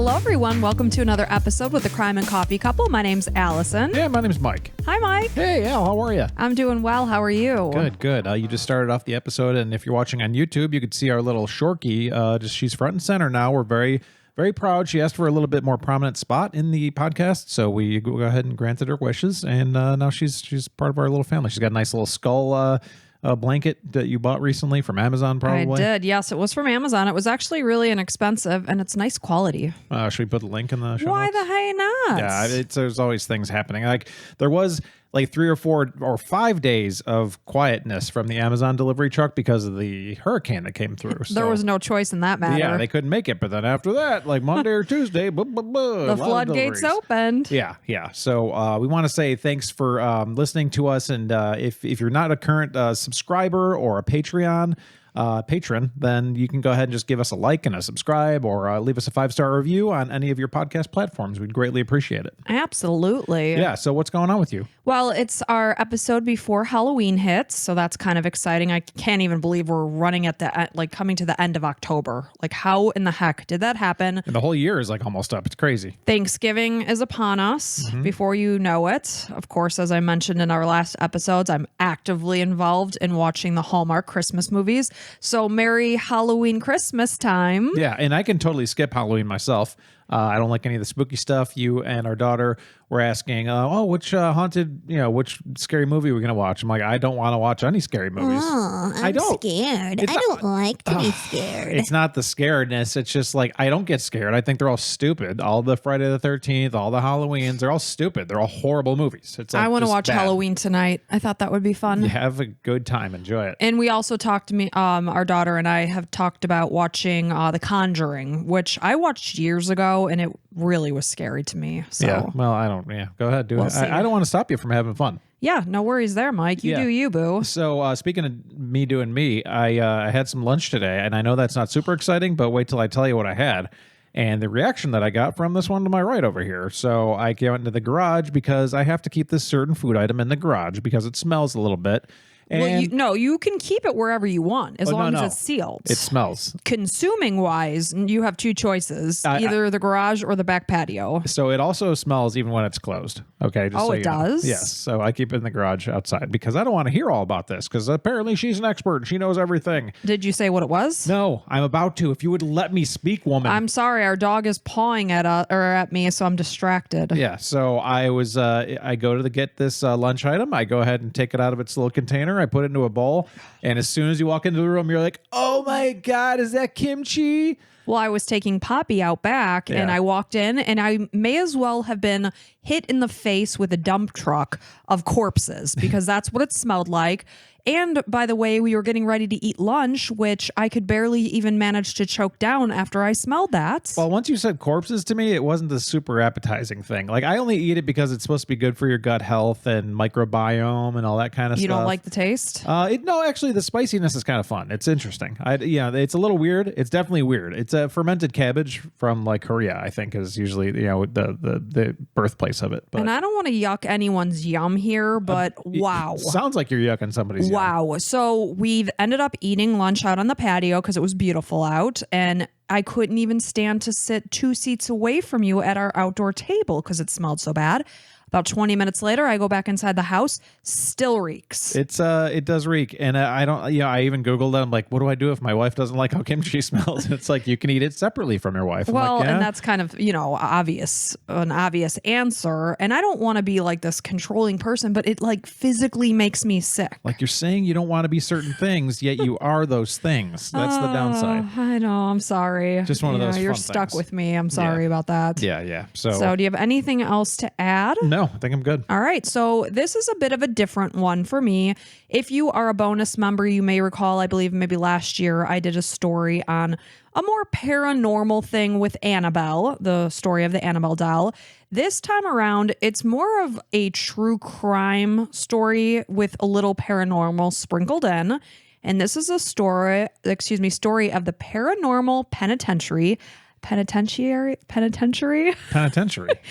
Hello, everyone. Welcome to another episode with the Crime and Coffee Couple. My name's Allison. Yeah, my name's Mike. Hi, Mike. Hey, Al, how are you? I'm doing well. How are you? Good. You just started off the episode, and if you're watching on YouTube, you could see our little Shorky. She's front and center now. We're very, very proud. She asked for a little bit more prominent spot in the podcast, so we go ahead and granted her wishes, and now she's part of our little family. She's got a nice little skull blanket that you bought recently from Amazon, probably. I did. Yes, it was from Amazon. It was actually really inexpensive, and it's nice quality. Should we put the link in the show Why notes? the heck not? Yeah, there's always things happening. Like there was like 3 or 4 or 5 days of quietness from the Amazon delivery truck because of the hurricane that came through. There was no choice in that matter. Yeah, they couldn't make it. But then after that, like Monday or Tuesday, the floodgates opened. Yeah. So we want to say thanks for listening to us. And if you're not a current subscriber or a Patreon patron, then you can go ahead and just give us a like and a subscribe or leave us a 5-star review on any of your podcast platforms. We'd greatly appreciate it. Absolutely. Yeah. So what's going on with you? Well, it's our episode before Halloween hits, so that's kind of exciting. I can't even believe we're running at coming to the end of October. Like, how in the heck did that happen? And the whole year is like almost up. It's crazy. Thanksgiving is upon us before you know it. Of course, as I mentioned in our last episodes, I'm actively involved in watching the Hallmark Christmas movies. So merry Halloween Christmas time. Yeah, and I can totally skip Halloween myself. I don't like any of the spooky stuff. You and our daughter were asking, which which scary movie are we going to watch? I'm like, I don't want to watch any scary movies. Oh, I'm scared. I don't like to be scared. It's not the scaredness. It's just like, I don't get scared. I think they're all stupid. All the Friday the 13th, all the Halloweens, they're all stupid. They're all horrible movies. It's like, I want to watch bad. Halloween tonight. I thought that would be fun. You have a good time. Enjoy it. And we also talked to me, our daughter and I have talked about watching The Conjuring, which I watched years ago, and it really was scary to me. So. Yeah. Well, I don't. Yeah. Go ahead. Do it. I don't want to stop you from having fun. Yeah. No worries there, Mike. You do you, boo. So speaking of me doing me, I had some lunch today, and I know that's not super exciting, but wait till I tell you what I had. And the reaction that I got from this one to my right over here. So I went into the garage because I have to keep this certain food item in the garage because it smells a little bit. And well, you can keep it wherever you want as long as it's sealed. It smells. Consuming wise, you have two choices, either the garage or the back patio. So it also smells even when it's closed. Okay. Just so it does? Yes. So I keep it in the garage outside because I don't want to hear all about this because apparently she's an expert and she knows everything. Did you say what it was? No, I'm about to. If you would let me speak, woman. I'm sorry. Our dog is pawing at me, so I'm distracted. Yeah. So I was, I go to get this lunch item. I go ahead and take it out of its little container. I put it into a bowl. And as soon as you walk into the room, you're like, oh my God, is that kimchi? Well, I was taking Poppy out back and I walked in and I may as well have been hit in the face with a dump truck of corpses because that's what it smelled like. And by the way, we were getting ready to eat lunch, which I could barely even manage to choke down after I smelled that. Well, once you said corpses to me, it wasn't the super appetizing thing. Like I only eat it because it's supposed to be good for your gut health and microbiome and all that kind of stuff. You don't like the taste? No, actually, the spiciness is kind of fun. It's interesting. It's a little weird. It's definitely weird. It's a fermented cabbage from like Korea, I think, is usually the birthplace of it. But, and I don't want to yuck anyone's yum here, but wow. Sounds like you're yucking somebody's yum. Wow. So we've ended up eating lunch out on the patio because it was beautiful out. And I couldn't even stand to sit 2 seats away from you at our outdoor table because it smelled so bad. About 20 minutes later, I go back inside the house, still reeks. It does reek. And I even Googled it. I'm like, what do I do if my wife doesn't like how kimchi smells? It's like, you can eat it separately from your wife. Well, and that's kind of, an obvious answer. And I don't want to be like this controlling person, but it like physically makes me sick. Like you're saying you don't want to be certain things, yet you are those things. That's the downside. I know. I'm sorry. Just one of those You're fun stuck things. with me. I'm sorry about that. Yeah. So do you have anything else to add? No, I think I'm good. All right. So this is a bit of a different one for me. If you are a bonus member, you may recall, I believe maybe last year, I did a story on a more paranormal thing with Annabelle, the story of the Annabelle doll. This time around, it's more of a true crime story with a little paranormal sprinkled in. And this is a story of the Paranormal Penitentiary. Penitentiary?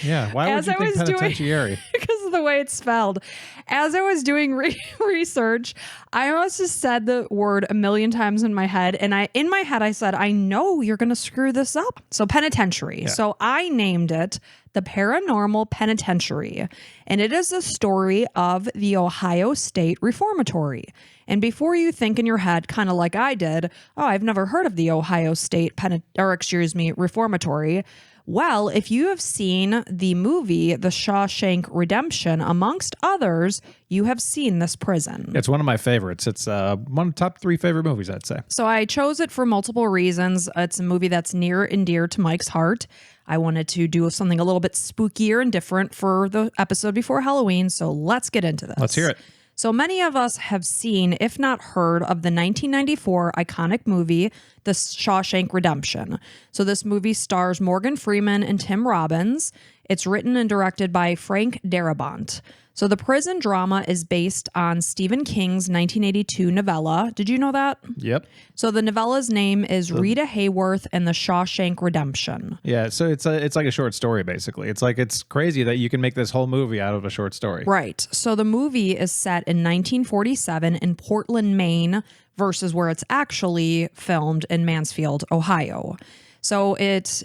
Yeah. Why would you think penitentiary? Because of the way it's spelled. As I was doing research, I must have said the word a million times in my head. And in my head, I said, I know you're going to screw this up. So Penitentiary. Yeah. So I named it the Paranormal Penitentiary. And it is the story of the Ohio State Reformatory. And before you think in your head, kind of like I did, oh, I've never heard of the Ohio State Reformatory. Well, if you have seen the movie The Shawshank Redemption, amongst others, you have seen this prison. It's one of my favorites. It's one of the top 3 favorite movies, I'd say. So I chose it for multiple reasons. It's a movie that's near and dear to Mike's heart. I wanted to do something a little bit spookier and different for the episode before Halloween. So let's get into this. Let's hear it. So many of us have seen, if not heard, of the 1994 iconic movie, The Shawshank Redemption. So this movie stars Morgan Freeman and Tim Robbins. It's written and directed by Frank Darabont. So the prison drama is based on Stephen King's 1982 novella. Did you know that? Yep. So the novella's name is Rita Hayworth and the Shawshank Redemption. Yeah, so it's like a short story, basically. It's crazy that you can make this whole movie out of a short story. Right. So the movie is set in 1947 in Portland, Maine, versus where it's actually filmed in Mansfield, Ohio. So it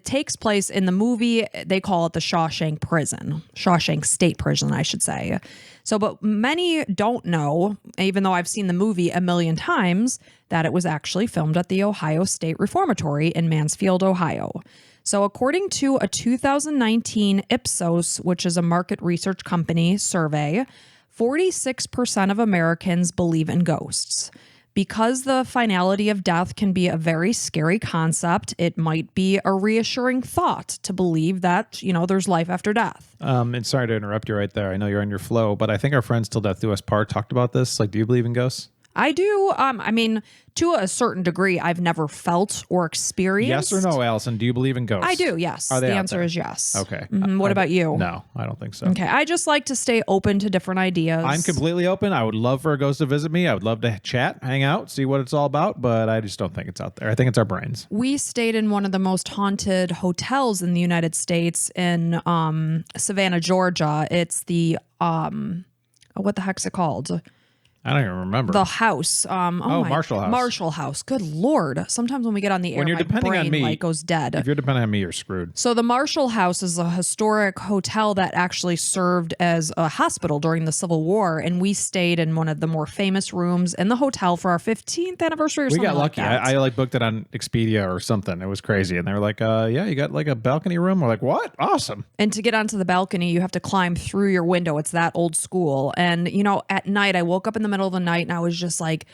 takes place in the movie. They call it the Shawshank State Prison, I should say. So, but many don't know, even though I've seen the movie a million times, that it was actually filmed at the Ohio State Reformatory in Mansfield, Ohio. So according to a 2019 Ipsos, which is a market research company survey, 46% of Americans believe in ghosts. Because the finality of death can be a very scary concept, it might be a reassuring thought to believe that, there's life after death. And sorry to interrupt you right there. I know you're on your flow, but I think our friends Till Death Do Us Part talked about this. Like, do you believe in ghosts? I do. To a certain degree, I've never felt or experienced. Yes or no, Allison? Do you believe in ghosts? I do, yes. Are they the out answer there? is yes. Okay. What about you? No, I don't think so. Okay. I just like to stay open to different ideas. I'm completely open. I would love for a ghost to visit me. I would love to chat, hang out, see what it's all about, but I just don't think it's out there. I think it's our brains. We stayed in one of the most haunted hotels in the United States in Savannah, Georgia. It's the, what the heck's it called? I don't even remember. The house. Marshall House. Marshall House. Good Lord. Sometimes when we get on the air, When you're my depending brain on me, goes dead. If you're depending on me, you're screwed. So the Marshall House is a historic hotel that actually served as a hospital during the Civil War, and we stayed in one of the more famous rooms in the hotel for our 15th anniversary or something We got lucky. like that. I booked it on Expedia or something. It was crazy. And they were like, yeah, you got like a balcony room? We're like, what? Awesome. And to get onto the balcony, you have to climb through your window. It's that old school. And, at night, I woke up in the middle of the night and I was just like,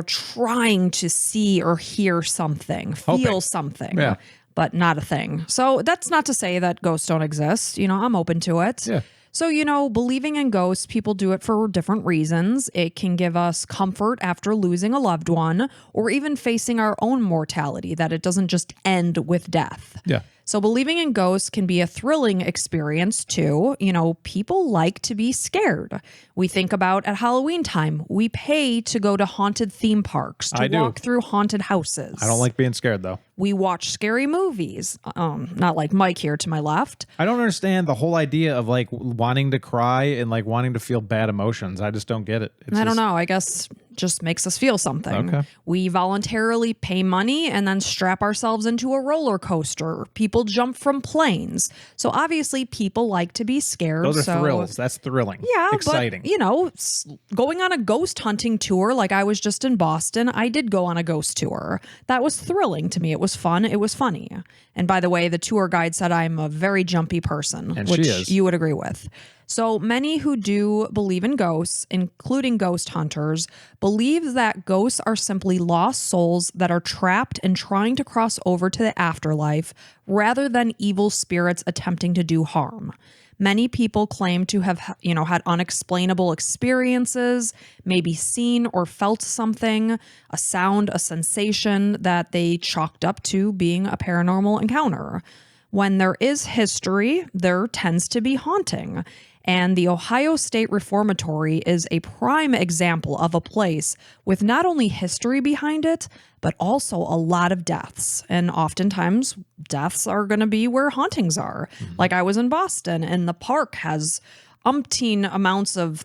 trying to see or hear something, feel something, Yeah. but not a thing. So that's not to say that ghosts don't exist. I'm open to it. Yeah. So, believing in ghosts, people do it for different reasons. It can give us comfort after losing a loved one or even facing our own mortality, that it doesn't just end with death. Yeah. So believing in ghosts can be a thrilling experience too. People like to be scared. We think about at Halloween time, we pay to go to haunted theme parks, to walk through haunted houses. I don't like being scared, though. We watch scary movies. Not like Mike here to my left. I don't understand the whole idea of like wanting to cry and like wanting to feel bad emotions. I just don't get it. I don't know. I guess just makes us feel something. Okay. We voluntarily pay money and then strap ourselves into a roller coaster. People jump from planes. So obviously people like to be scared. Those are thrills. That's thrilling. Yeah, exciting. But, going on a ghost hunting tour, like I was just in Boston, I did go on a ghost tour. That was thrilling to me. It was fun. It was funny. And by the way, the tour guide said I'm a very jumpy person, And which she is. you would agree with. So many who do believe in ghosts, including ghost hunters, believe that ghosts are simply lost souls that are trapped and trying to cross over to the afterlife rather than evil spirits attempting to do harm. Many people claim to have, had unexplainable experiences, maybe seen or felt something, a sound, a sensation that they chalked up to being a paranormal encounter. When there is history, there tends to be haunting. And the Ohio State Reformatory is a prime example of a place with not only history behind it, but also a lot of deaths. And oftentimes, deaths are going to be where hauntings are. Like I was in Boston, and the park has umpteen amounts of,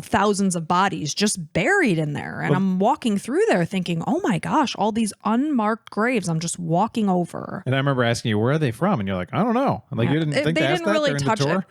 thousands of bodies just buried in there. And I'm walking through there thinking, oh my gosh, all these unmarked graves I'm just walking over. And I remember asking you, where are they from? And you're like, I don't know. Like, you didn't think they to ask didn't that really during touch the tour?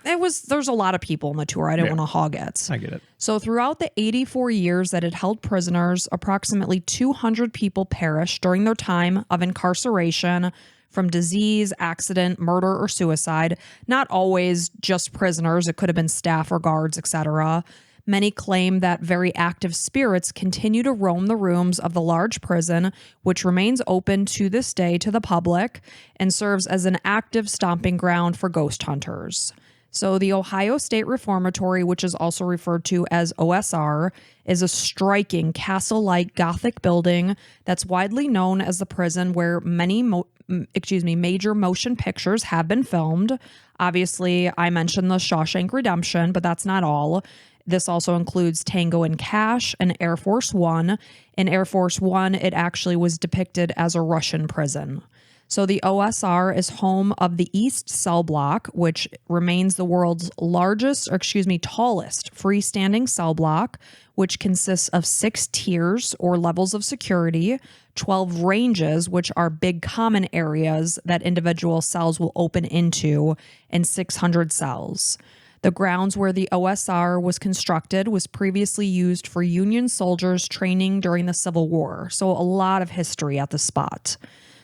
There's a lot of people in the tour. I didn't want to hog it. I get it. So throughout the 84 years that it held prisoners, approximately 200 people perished during their time of incarceration from disease, accident, murder, or suicide. Not always just prisoners. It could have been staff or guards, etc. Many claim that very active spirits continue to roam the rooms of the large prison, which remains open to this day to the public and serves as an active stomping ground for ghost hunters. So the Ohio State Reformatory, which is also referred to as OSR, is a striking castle-like Gothic building that's widely known as the prison where many major motion pictures have been filmed. Obviously, I mentioned the Shawshank Redemption, but that's not all. This also includes Tango and Cash and Air Force One. In Air Force One, it actually was depicted as a Russian prison. So the OSR is home of the East Cell Block, which remains the world's tallest freestanding cell block, which consists of 6 tiers or levels of security, 12 ranges, which are big common areas that individual cells will open into, and 600 cells. The grounds where the OSR was constructed was previously used for Union soldiers training during the Civil War, so a lot of history at the spot.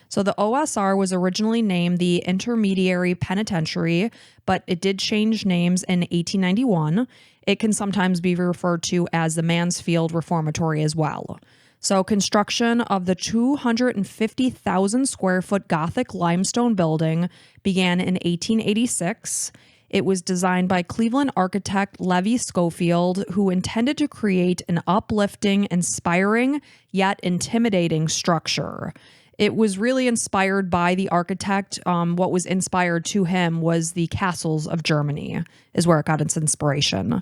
So the OSR was originally named the Intermediary Penitentiary, but it did change names in 1891. It can sometimes be referred to as the Mansfield Reformatory as well. So construction of the 250,000 square foot Gothic limestone building began in 1886. It was designed by Cleveland architect Levi Schofield, who intended to create an uplifting, inspiring, yet intimidating structure. It was really inspired by the architect. What was inspired to him was the castles of Germany, is where it got its inspiration.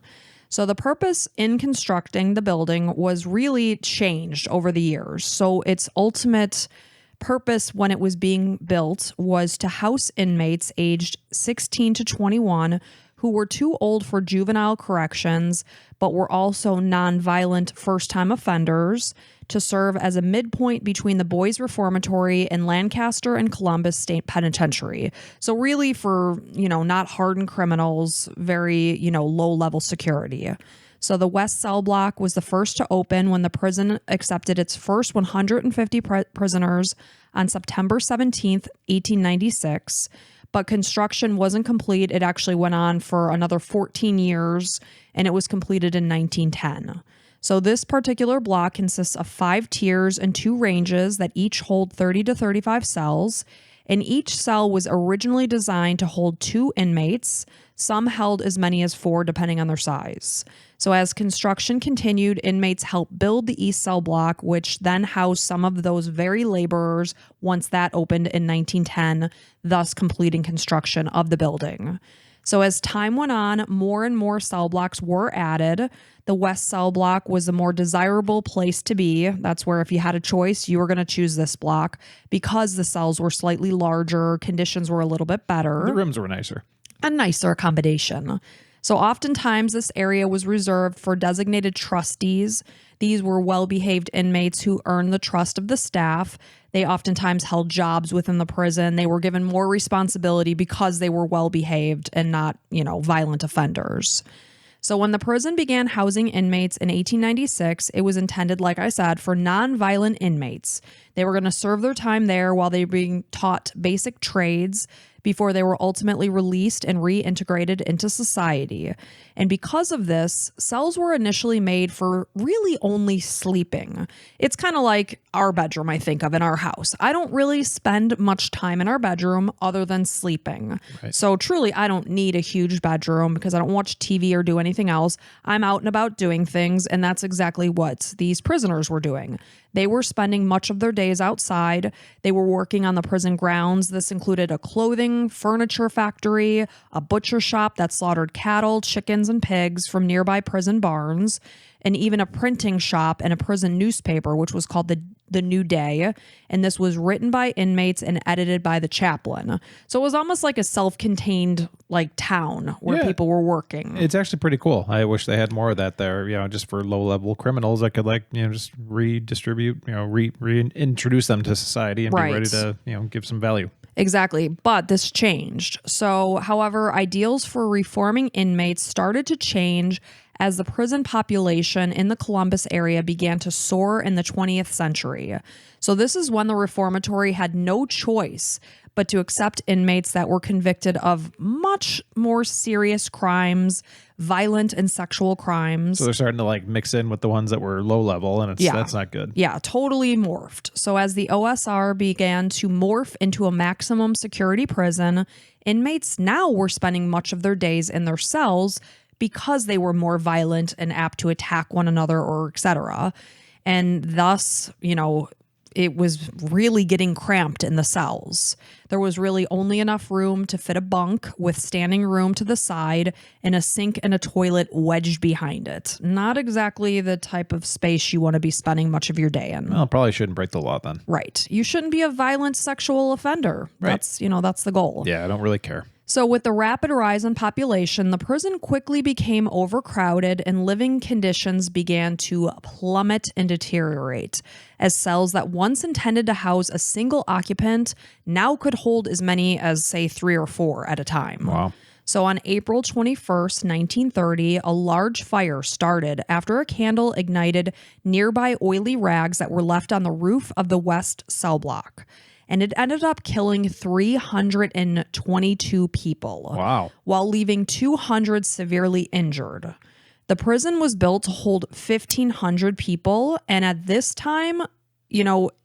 So the purpose in constructing the building was really changed over the years. So its ultimate purpose when it was being built was to house inmates aged 16 to 21 who were too old for juvenile corrections, but were also nonviolent first-time offenders, to serve as a midpoint between the Boys Reformatory and Lancaster and Columbus State Penitentiary. So really for, not hardened criminals, very, low-level security. So the West Cell Block was the first to open when the prison accepted its first 150 prisoners on September 17th, 1896. But construction wasn't complete. It actually went on for another 14 years, and it was completed in 1910. So this particular block consists of 5 tiers and 2 ranges that each hold 30 to 35 cells. And each cell was originally designed to hold 2 inmates. Some held as many as 4, depending on their size. So as construction continued, inmates helped build the East Cell Block, which then housed some of those very laborers once that opened in 1910, thus completing construction of the building. So as time went on, more and more cell blocks were added. The West Cell Block was the more desirable place to be. That's where if you had a choice, you were going to choose this block because the cells were slightly larger, conditions were a little bit better. The rooms were nicer. A nicer accommodation. So oftentimes this area was reserved for designated trustees. These were well-behaved inmates who earned the trust of the staff. They oftentimes held jobs within the prison. They were given more responsibility because they were well-behaved and not, violent offenders. So when the prison began housing inmates in 1896, it was intended, like I said, for non-violent inmates. They were going to serve their time there while they were being taught basic trades before they were ultimately released and reintegrated into society. And because of this, cells were initially made for really only sleeping. It's kind of like our bedroom, I think of, in our house. I don't really spend much time in our bedroom other than sleeping. Right. So truly, I don't need a huge bedroom because I don't watch TV or do anything else. I'm out and about doing things, and that's exactly what these prisoners were doing. They were spending much of their days outside. They were working on the prison grounds. This included a clothing, furniture factory, a butcher shop that slaughtered cattle, chickens, and pigs from nearby prison barns, and even a printing shop and a prison newspaper, which was called the New Day. And this was written by inmates and edited by the chaplain. So it was almost like a self-contained like town where people were working. It's actually pretty cool. I wish they had more of that there, just for low-level criminals that could just redistribute, reintroduce them to society and be ready to, give some value. Exactly. But this changed. So, however, ideals for reforming inmates started to change as the prison population in the Columbus area began to soar in the 20th century. So this is when the reformatory had no choice but to accept inmates that were convicted of much more serious crimes, violent and sexual crimes. So they're starting to mix in with the ones that were low level, and that's not good. Yeah, totally morphed. So as the OSR began to morph into a maximum security prison, inmates now were spending much of their days in their cells because they were more violent and apt to attack one another or etc. And thus, it was really getting cramped in the cells. There was really only enough room to fit a bunk with standing room to the side and a sink and a toilet wedged behind it. Not exactly the type of space you want to be spending much of your day in. Well, probably shouldn't break the law then. Right. You shouldn't be a violent sexual offender. Right. That's the goal. Yeah, I don't really care. So with the rapid rise in population, the prison quickly became overcrowded and living conditions began to plummet and deteriorate, as cells that once intended to house a single occupant now could hold as many as, say, 3 or 4 at a time. Wow. So on April 21st, 1930, a large fire started after a candle ignited nearby oily rags that were left on the roof of the west cell block. And it ended up killing 322 people. Wow. While leaving 200 severely injured. The prison was built to hold 1,500 people. And at this time,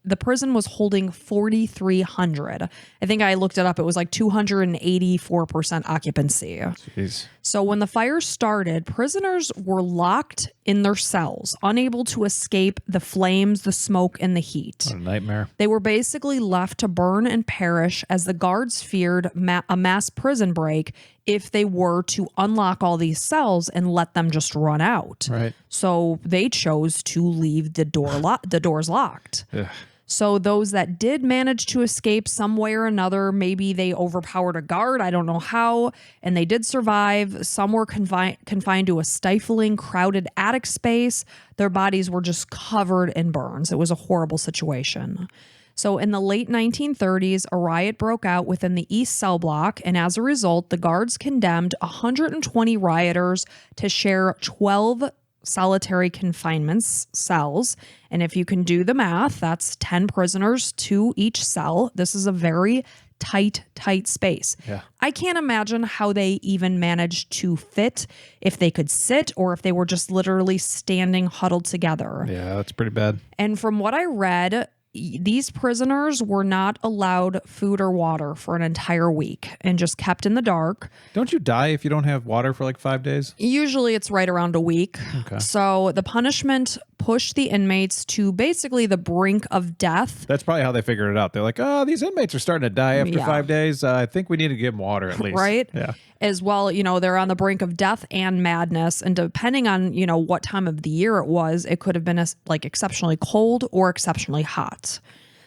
the prison was holding 4,300. I think I looked it up. It was 284% occupancy. Jeez. So when the fire started, prisoners were locked in their cells, unable to escape the flames, the smoke, and the heat. What a nightmare. They were basically left to burn and perish as the guards feared a mass prison break if they were to unlock all these cells and let them just run out. Right. So they chose to leave the doors locked. Ugh. So those that did manage to escape some way or another, maybe they overpowered a guard, I don't know how, and they did survive. Some were confined to a stifling, crowded attic space. Their bodies were just covered in burns. It was a horrible situation. So in the late 1930s, a riot broke out within the East Cell Block, and as a result, the guards condemned 120 rioters to share 12 solitary confinements cells. And if you can do the math, that's 10 prisoners to each cell. This is a very tight space. Yeah. I can't imagine how they even managed to fit, if they could sit or if they were just literally standing huddled together. Yeah, that's pretty bad. And from what I read, these prisoners were not allowed food or water for an entire week and just kept in the dark. Don't you die if you don't have water for 5 days? Usually it's right around a week. Okay. So the punishment pushed the inmates to basically the brink of death. That's probably how they figured it out. They're like, oh, these inmates are starting to die after Yeah. 5 days. I think we need to give them water at least. Right? Yeah. As well, they're on the brink of death and madness. And depending on, what time of the year it was, it could have been exceptionally cold or exceptionally hot.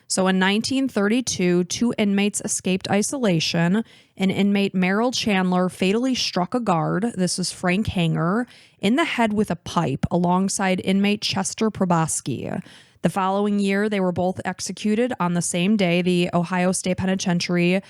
So in 1932, 2 inmates escaped isolation. An inmate, Merrill Chandler, fatally struck a guard, this is Frank Hanger, in the head with a pipe alongside inmate Chester Probosky. The following year, they were both executed on the same day. The Ohio State Penitentiary,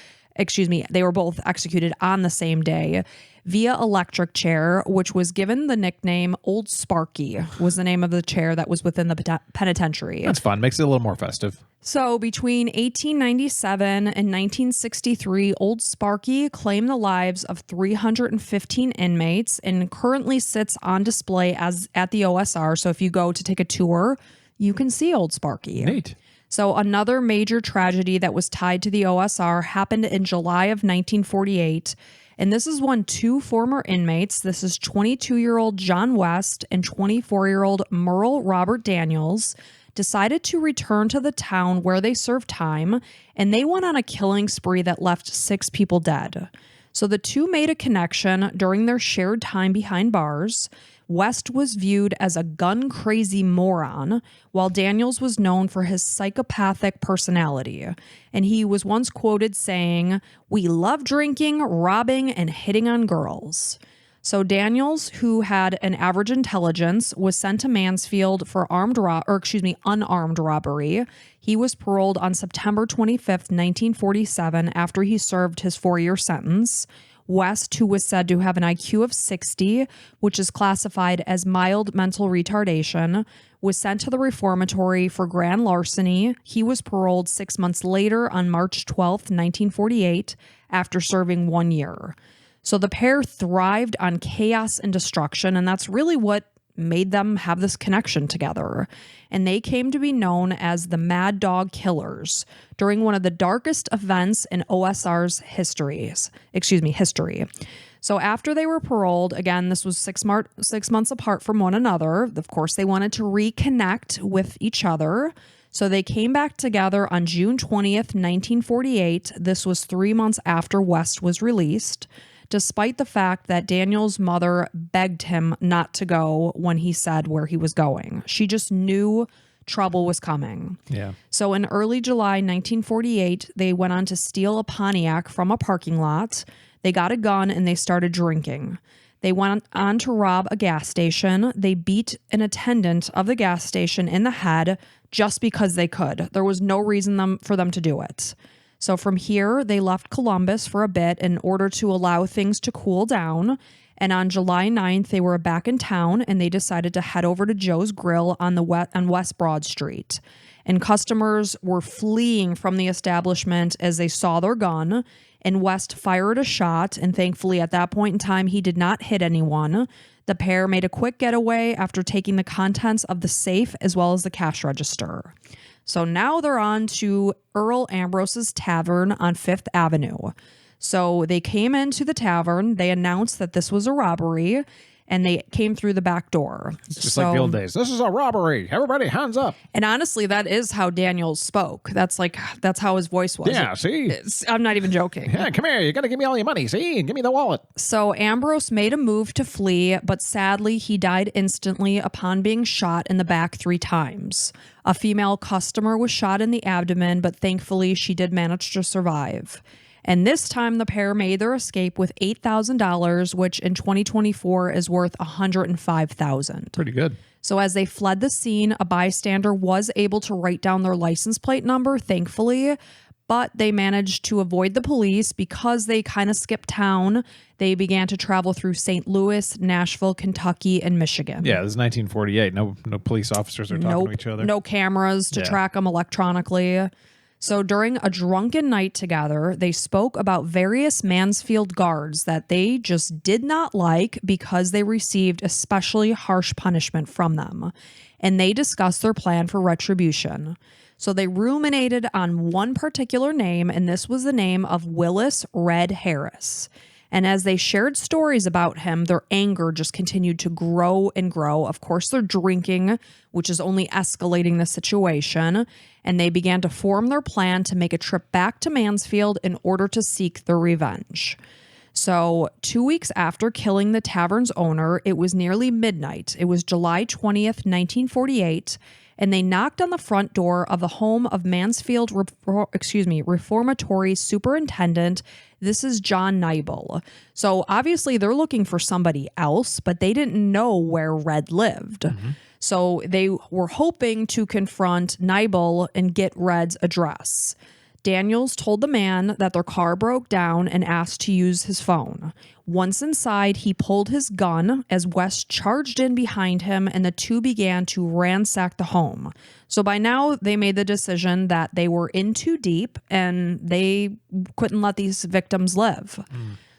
they were both executed on the same day via electric chair, which was given the nickname Old Sparky, was the name of the chair that was within the penitentiary. That's fun. Makes it a little more festive. So between 1897 and 1963, Old Sparky claimed the lives of 315 inmates and currently sits on display at the OSR. So if you go to take a tour, you can see Old Sparky. Neat. So another major tragedy that was tied to the OSR happened in July of 1948. And this is when 2 former inmates, this is 22-year-old John West and 24-year-old Merle Robert Daniels, decided to return to the town where they served time, and they went on a killing spree that left 6 people dead. So the two made a connection during their shared time behind bars. West was viewed as a gun-crazy moron, while Daniels was known for his psychopathic personality. And he was once quoted saying, "We love drinking, robbing, and hitting on girls." So Daniels, who had an average intelligence, was sent to Mansfield for unarmed robbery. He was paroled on September 25th, 1947, after he served his 4-year sentence. West, who was said to have an IQ of 60, which is classified as mild mental retardation, was sent to the reformatory for grand larceny. He was paroled 6 months later on March 12th, 1948, after serving 1 year. So the pair thrived on chaos and destruction, and that's really what made them have this connection together. And they came to be known as the Mad Dog Killers during one of the darkest events in OSR's history. So after they were paroled, again, this was 6 months apart from one another. Of course, they wanted to reconnect with each other. So they came back together on June 20th, 1948. This was 3 months after West was released, despite the fact that Daniel's mother begged him not to go when he said where he was going. She just knew trouble was coming. Yeah. So in early July 1948, they went on to steal a Pontiac from a parking lot. They got a gun and they started drinking. They went on to rob a gas station. They beat an attendant of the gas station in the head just because they could. There was no reason for them to do it. So from here, they left Columbus for a bit in order to allow things to cool down. And on July 9th, they were back in town and they decided to head over to Joe's Grill on West Broad Street. And customers were fleeing from the establishment as they saw their gun. And West fired a shot, and thankfully at that point in time, he did not hit anyone. The pair made a quick getaway after taking the contents of the safe as well as the cash register. So now they're on to Earl Ambrose's Tavern on 5th Avenue. So they came into the tavern. They announced that this was a robbery, and they came through the back door. It's just like the old days. This is a robbery. Everybody, hands up. And honestly, that is how Daniels spoke. That's how his voice was. Yeah, see? I'm not even joking. Yeah, come here. You got to give me all your money, see? And give me the wallet. So Ambrose made a move to flee, but sadly, he died instantly upon being shot in the back 3 times. A female customer was shot in the abdomen, but thankfully, she did manage to survive. And this time, the pair made their escape with $8,000, which in 2024 is worth $105,000. Pretty good. So as they fled the scene, a bystander was able to write down their license plate number, thankfully, but they managed to avoid the police because they kind of skipped town. They began to travel through St. Louis, Nashville, Kentucky, and Michigan. Yeah, this is 1948. No police officers are talking to each other. No cameras to track them electronically. So during a drunken night together, they spoke about various Mansfield guards that they just did not like because they received especially harsh punishment from them. And they discussed their plan for retribution. So they ruminated on one particular name, and this was the name of Willis Red Harris. And as they shared stories about him, their anger just continued to grow and grow. Of course, they're drinking, which is only escalating the situation. And they began to form their plan to make a trip back to Mansfield in order to seek their revenge. So 2 weeks after killing the tavern's owner, it was nearly midnight. It was July 20th, 1948. And they knocked on the front door of the home of Mansfield Reformatory Superintendent. This is John Nibel. So obviously they're looking for somebody else, but they didn't know where Red lived. Mm-hmm. So they were hoping to confront Nibel and get Red's address. Daniels told the man that their car broke down and asked to use his phone. Once inside, he pulled his gun as West charged in behind him, and the two began to ransack the home. So by now, they made the decision that they were in too deep and they couldn't let these victims live.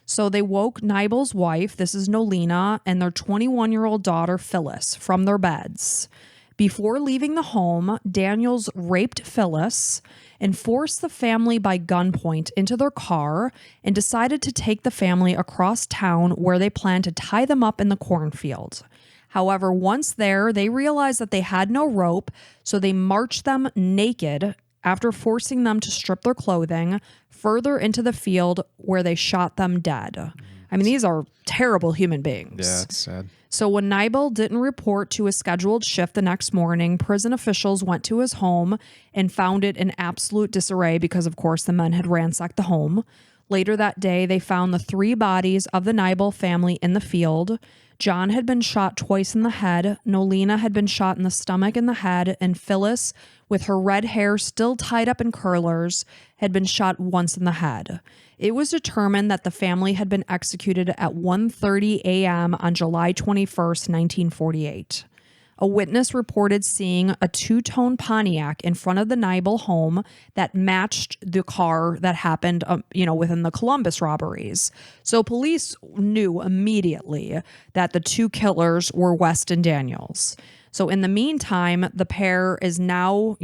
So they woke Nibel's wife, this is Nolina, and their 21-year-old daughter, Phyllis, from their beds. Before leaving the home, Daniels raped Phyllis and forced the family by gunpoint into their car and decided to take the family across town where they planned to tie them up in the cornfield. However, once there, they realized that they had no rope, so they marched them naked after forcing them to strip their clothing further into the field where they shot them dead. I mean, these are terrible human beings. Yeah, it's sad. So when Nibel didn't report to his scheduled shift the next morning, prison officials went to his home and found it in absolute disarray because, of course, the men had ransacked the home. Later that day, they found the 3 bodies of the Nibel family in the field. John had been shot twice in the head, Nolina had been shot in the stomach and the head, and Phyllis, with her red hair still tied up in curlers, had been shot once in the head. It was determined that the family had been executed at 1:30 a.m. on July 21st, 1948. A witness reported seeing a 2-tone Pontiac in front of the Nibel home that matched the car that happened, within the Columbus robberies. So police knew immediately that the 2 killers were West and Daniels. So in the meantime, the pair is now,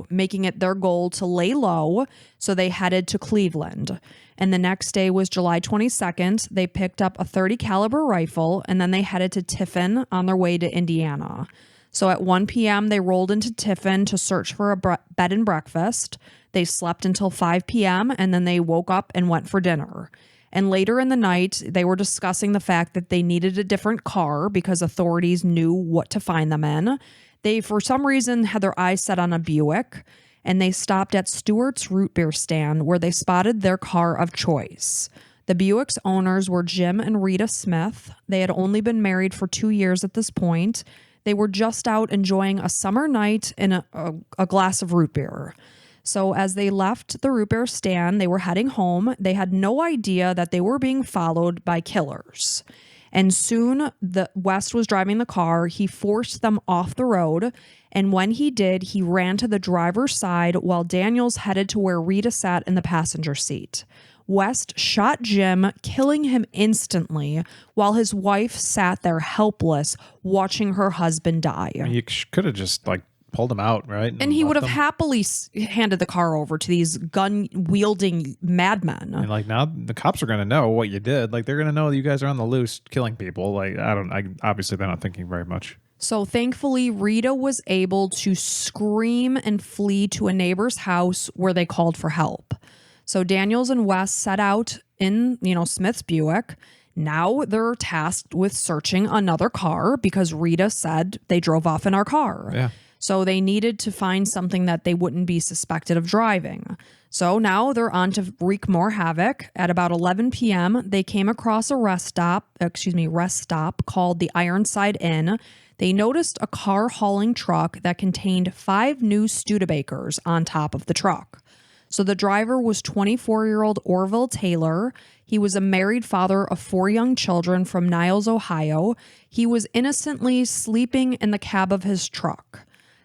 making it their goal to lay low. So they headed to Cleveland. And the next day was July 22nd. They picked up a .30 caliber rifle and then they headed to Tiffin on their way to Indiana. So at 1 p.m., they rolled into Tiffin to search for a bed and breakfast. They slept until 5 p.m. and then they woke up and went for dinner. And later in the night, they were discussing the fact that they needed a different car because authorities knew what to find them in. They, for some reason, had their eyes set on a Buick, and they stopped at Stewart's root beer stand where they spotted their car of choice. The Buick's owners were Jim and Rita Smith. They had only been married for 2 years at this point. They were just out enjoying a summer night and a glass of root beer. So as they left the root beer stand, they were heading home. They had no idea that they were being followed by killers. And soon the West was driving the car. He forced them off the road. And when he did, he ran to the driver's side while Daniels headed to where Rita sat in the passenger seat. West shot Jim, killing him instantly, while his wife sat there helpless, watching her husband die. You could have just pulled him out, right? And he would have happily handed the car over to these gun-wielding madmen. And now the cops are going to know what you did. They're going to know that you guys are on the loose killing people. Obviously they're not thinking very much. So thankfully, Rita was able to scream and flee to a neighbor's house where they called for help. So Daniels and West set out in, Smith's Buick. Now they're tasked with searching another car because Rita said they drove off in our car. Yeah. So they needed to find something that they wouldn't be suspected of driving. So now they're on to wreak more havoc. At about 11 p.m., they came across a rest stop called the Ironside Inn. They noticed a car hauling truck that contained 5 new Studebakers on top of the truck. So the driver was 24-year-old Orville Taylor. He was a married father of 4 young children from Niles, Ohio. He was innocently sleeping in the cab of his truck.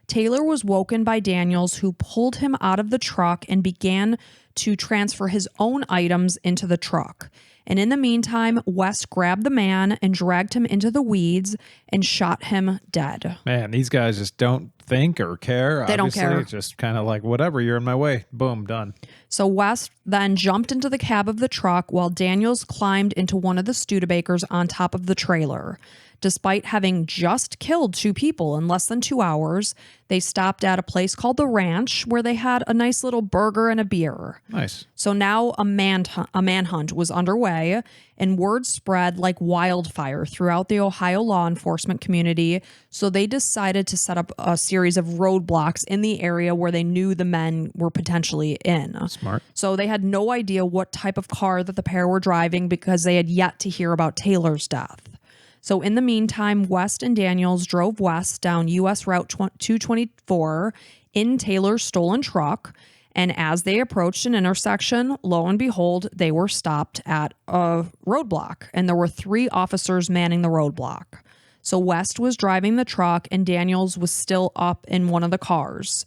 Taylor was woken by Daniels, who pulled him out of the truck and began to transfer his own items into the truck. And in the meantime, West grabbed the man and dragged him into the weeds and shot him dead. Man, these guys just don't think or care. They don't care. It's just kind of whatever, you're in my way. Boom, done. So West then jumped into the cab of the truck while Daniels climbed into one of the Studebakers on top of the trailer. Despite having just killed 2 people in less than 2 hours, they stopped at a place called The Ranch where they had a nice little burger and a beer. Nice. So now a manhunt was underway, and word spread like wildfire throughout the Ohio law enforcement community. So they decided to set up a series of roadblocks in the area where they knew the men were potentially in. Smart. So they had no idea what type of car that the pair were driving because they had yet to hear about Taylor's death. So in the meantime, West and Daniels drove west down U.S. Route 224 in Taylor's stolen truck. And as they approached an intersection, lo and behold, they were stopped at a roadblock. And there were 3 officers manning the roadblock. So West was driving the truck and Daniels was still up in one of the cars.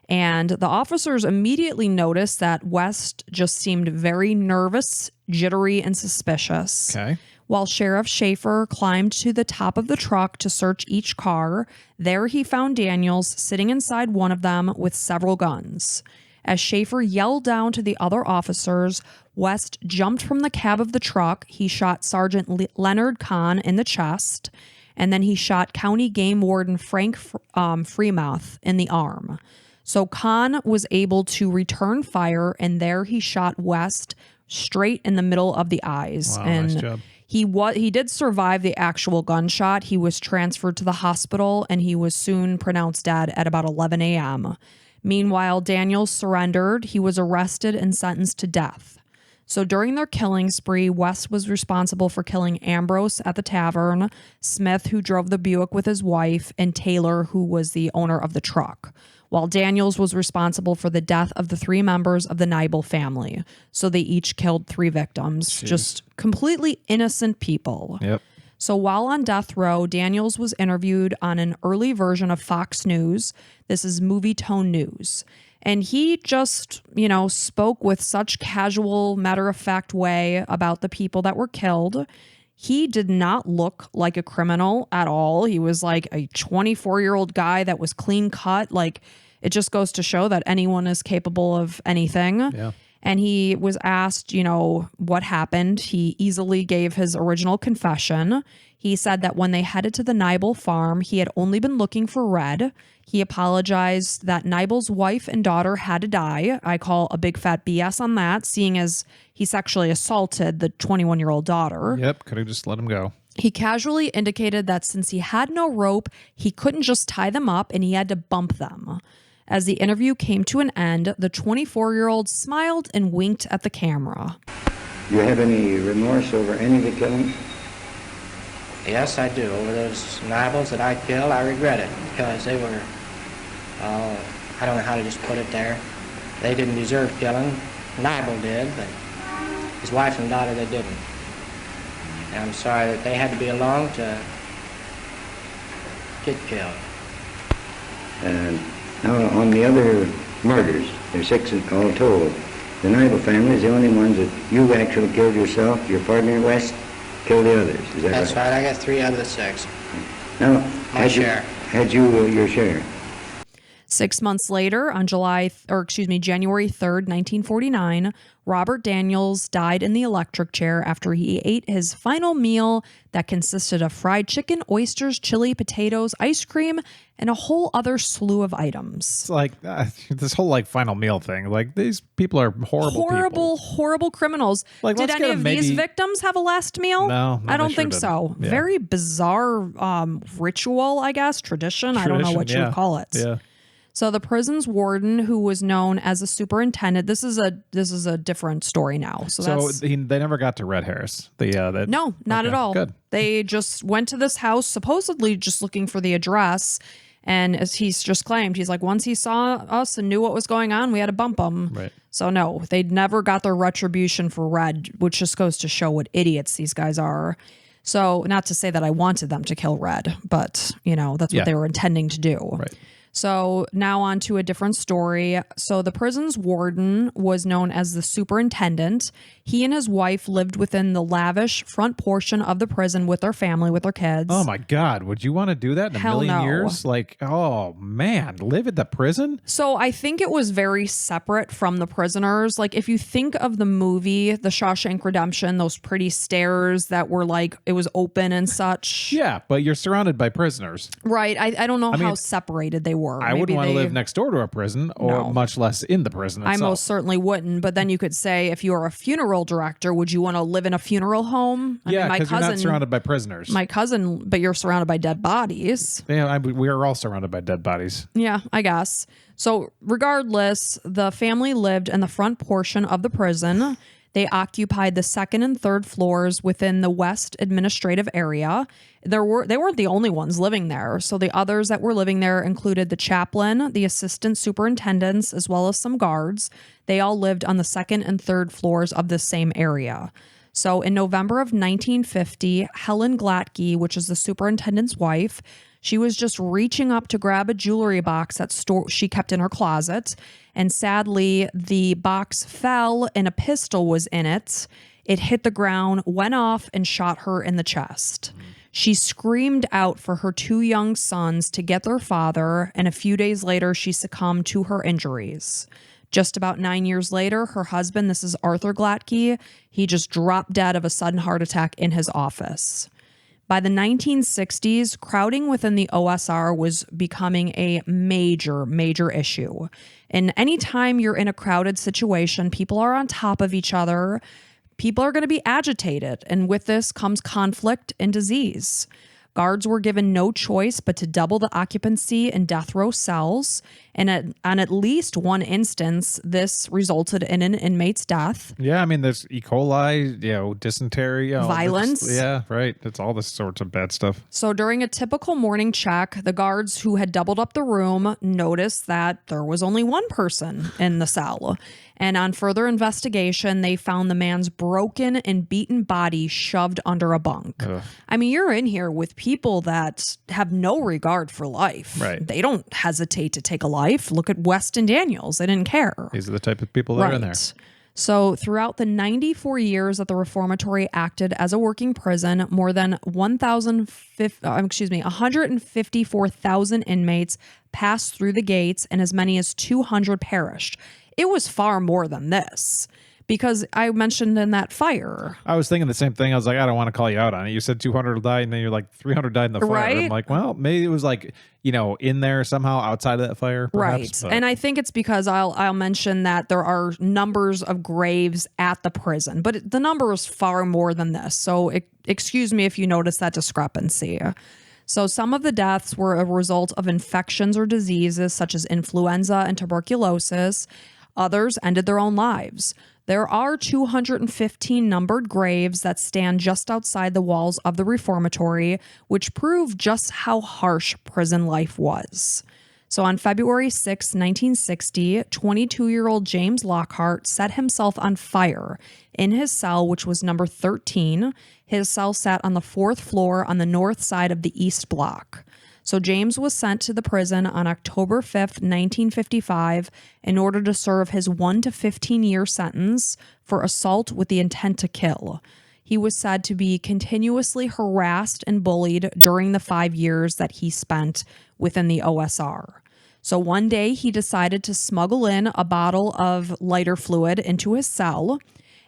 And the officers immediately noticed that West just seemed very nervous, jittery, and suspicious. Okay. While Sheriff Schaefer climbed to the top of the truck to search each car, there he found Daniels sitting inside one of them with several guns. As Schaefer yelled down to the other officers, West jumped from the cab of the truck. He shot Sergeant Leonard Kahn in the chest, And then he shot County Game Warden Frank Fremouth in the arm. So Kahn was able to return fire, and there he shot West straight in the middle of the eyes. Wow, and nice job. He did survive the actual gunshot. He was transferred to the hospital, and he was soon pronounced dead at about 11 a.m. Meanwhile, Daniels surrendered. He was arrested and sentenced to death. So during their killing spree, West was responsible for killing Ambrose at the tavern, Smith, who drove the Buick with his wife, and Taylor, who was the owner of the truck, while Daniels was responsible for the death of the 3 members of the Nibel family. So they each killed 3 victims, just completely innocent people. Yep. So while on death row, Daniels was interviewed on an early version of Fox News. This is Movie Tone News. And he just, spoke with such casual, matter-of-fact way about the people that were killed. He did not look like a criminal at all. He was like a 24-year-old guy that was clean cut. Like, it just goes to show that anyone is capable of anything. Yeah. And he was asked, what happened. He easily gave his original confession. He said that when they headed to the Nibel farm, he had only been looking for Red. He apologized that Nibel's wife and daughter had to die. I call a big fat BS on that, seeing as he sexually assaulted the 21-year-old daughter. Yep, could have just let him go. He casually indicated that since he had no rope, he couldn't just tie them up and he had to bump them. As the interview came to an end, the 24-year-old smiled and winked at the camera. Do you have any remorse over any of the killings? Yes, I do. Over those Nibels that I killed, I regret it because they were, I don't know how to just put it there. They didn't deserve killing. Nibel did, but his wife and daughter, they didn't. And I'm sorry that they had to be along to get killed. And now on the other murders, there's 6 all told. The Nibel family is the only ones that you actually killed yourself, your partner West killed the others. Is that That's right? right. I got 3 out of the 6. Now, My share. Had you your share? 6 months later, on January 3rd, 1949, Robert Daniels died in the electric chair after he ate his final meal that consisted of fried chicken, oysters, chili, potatoes, ice cream, and a whole other slew of items. It's like this whole final meal thing. Like, these people are horrible people. Horrible criminals. Like, Did let's any get of them these maybe- victims have a last meal? No, I don't they sure think didn't. so. Yeah. Very bizarre ritual, I guess, tradition. I don't know what you would call it. Yeah. So the prison's warden, who was known as a superintendent, this is a different story now. So that's they never got to Red Harris. no, not at all. Good. They just went to this house, supposedly just looking for the address. And as he's just claimed, he's like, once he saw us and knew what was going on, we had to bump him. Right. So no, they never got their retribution for Red, which just goes to show what idiots these guys are. So not to say that I wanted them to kill Red, but that's what they were intending to do. Right. So now on to a different story. So the prison's warden was known as the superintendent. He and his wife lived within the lavish front portion of the prison with their family, with their kids. Oh my God. Would you want to do that in Hell a million no. years? Like, oh man, live at the prison? So I think it was very separate from the prisoners. Like, if you think of the movie, The Shawshank Redemption, those pretty stairs that were like, it was open and such. Yeah, but you're surrounded by prisoners. Right. I don't know how mean, separated they were. I wouldn't want to live next door to a prison, or No. much less in the prison I itself. most certainly wouldn't. But then you could say, if you were a funeral director, would you want to live in a funeral home? Yeah, because you're not surrounded by prisoners. But you're surrounded by dead bodies. Yeah, we are all surrounded by dead bodies. Yeah, I guess. So regardless, the family lived in the front portion of the prison. They occupied the second and third floors within the West administrative area. They weren't the only ones living there. So the others that were living there included the chaplain, the assistant superintendents, as well as some guards. They all lived on the second and third floors of the same area. So in November of 1950, Helen Glatke, which is the superintendent's wife, she was just reaching up to grab a jewelry box that she kept in her closet. And sadly, the box fell and a pistol was in it. It hit the ground, went off, and shot her in the chest. She screamed out for her 2 young sons to get their father, and a few days later, she succumbed to her injuries. Just about 9 years later, her husband, this is Arthur Glatke, he just dropped dead of a sudden heart attack in his office. By the 1960s, crowding within the OSR was becoming a major issue. And anytime you're in a crowded situation, people are on top of each other. People are going to be agitated. And with this comes conflict and disease. Guards were given no choice but to double the occupancy in death row cells. And on at least one instance, this resulted in an inmate's death. Yeah, I mean, there's E. coli, dysentery. Violence. Yeah, right. It's all this sorts of bad stuff. So during a typical morning check, the guards who had doubled up the room noticed that there was only one person in the cell. And on further investigation, they found the man's broken and beaten body shoved under a bunk. Ugh. I mean, you're in here with people that have no regard for life. Right. They don't hesitate to take a life. Look at West and Daniels. They didn't care. These are the type of people that are in there. So throughout the 94 years that the reformatory acted as a working prison, more than 154,000 inmates passed through the gates and as many as 200 perished. It was far more than this because I mentioned in that fire. I was thinking the same thing. I was like, I don't want to call you out on it. You said 200 died, and then you're like 300 died in the fire. Right? I'm like, well, maybe it was like, in there somehow outside of that fire. Perhaps, Right. And I think it's because I'll mention that there are numbers of graves at the prison, but the number is far more than this. So excuse me if you notice that discrepancy. So some of the deaths were a result of infections or diseases such as influenza and tuberculosis. Others ended their own lives. There are 215 numbered graves that stand just outside the walls of the reformatory, which prove just how harsh prison life was. So on February 6, 1960, 22-year-old James Lockhart set himself on fire in his cell, which was number 13. His cell sat on the 4th floor on the north side of the East Block. So James was sent to the prison on October 5th, 1955, in order to serve his 1 to 15-year sentence for assault with the intent to kill. He was said to be continuously harassed and bullied during the 5 years that he spent within the OSR. So one day he decided to smuggle in a bottle of lighter fluid into his cell,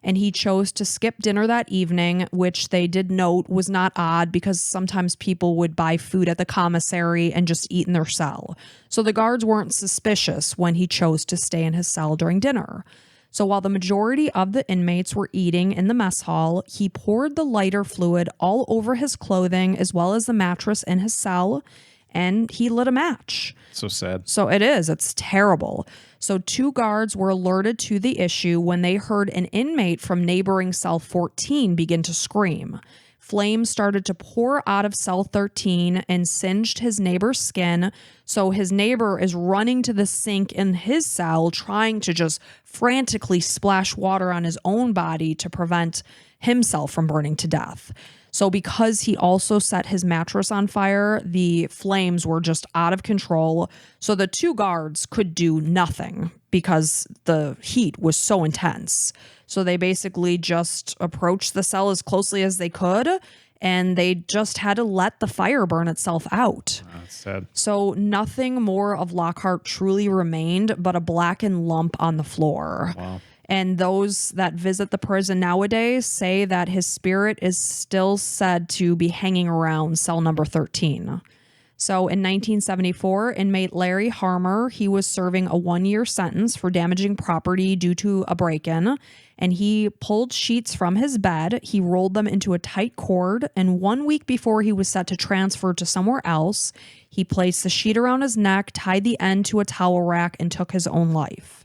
and he chose to skip dinner that evening, which they did note was not odd because sometimes people would buy food at the commissary and just eat in their cell. So the guards weren't suspicious when he chose to stay in his cell during dinner. So while the majority of the inmates were eating in the mess hall, he poured the lighter fluid all over his clothing as well as the mattress in his cell, and he lit a match. So sad. So it is. It's terrible. So 2 guards were alerted to the issue when they heard an inmate from neighboring cell 14 begin to scream. Flames started to pour out of cell 13 and singed his neighbor's skin. So his neighbor is running to the sink in his cell, trying to just frantically splash water on his own body to prevent himself from burning to death. So because he also set his mattress on fire, the flames were just out of control. So the 2 guards could do nothing because the heat was so intense. So they basically just approached the cell as closely as they could, and they just had to let the fire burn itself out. Oh, that's sad. So nothing more of Lockhart truly remained but a blackened lump on the floor. Wow. And those that visit the prison nowadays say that his spirit is still said to be hanging around cell number 13. So in 1974, inmate Larry Harmer, he was serving a 1-year sentence for damaging property due to a break-in, and he pulled sheets from his bed. He rolled them into a tight cord, and 1 week before he was set to transfer to somewhere else, he placed the sheet around his neck, tied the end to a towel rack, and took his own life.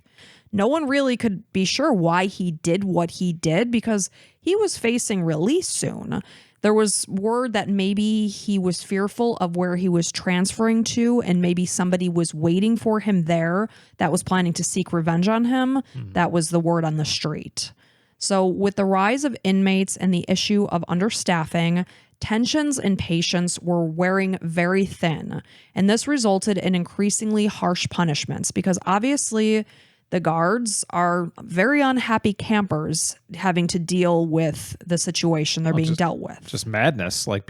No one really could be sure why he did what he did because he was facing release soon. There was word that maybe he was fearful of where he was transferring to, and maybe somebody was waiting for him there that was planning to seek revenge on him. That was the word on the street. So with the rise of inmates and the issue of understaffing, tensions in patients were wearing very thin, and this resulted in increasingly harsh punishments because obviously the guards are very unhappy campers having to deal with the situation they're being dealt with. Just madness, like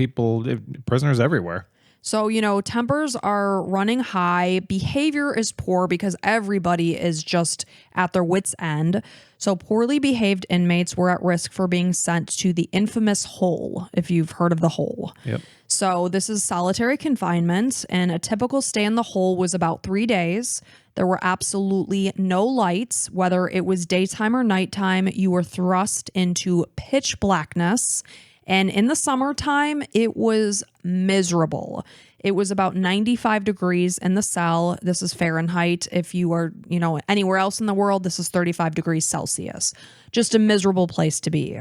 prisoners everywhere. So, tempers are running high. Behavior is poor because everybody is just at their wits' end. So, poorly behaved inmates were at risk for being sent to the infamous hole, if you've heard of the hole. Yep. So, this is solitary confinement, and a typical stay in the hole was about 3 days. There were absolutely no lights, whether it was daytime or nighttime. You were thrust into pitch blackness. And in the summertime, it was miserable. It was about 95 degrees in the cell. This is Fahrenheit. If you are, anywhere else in the world, this is 35 degrees Celsius. Just a miserable place to be.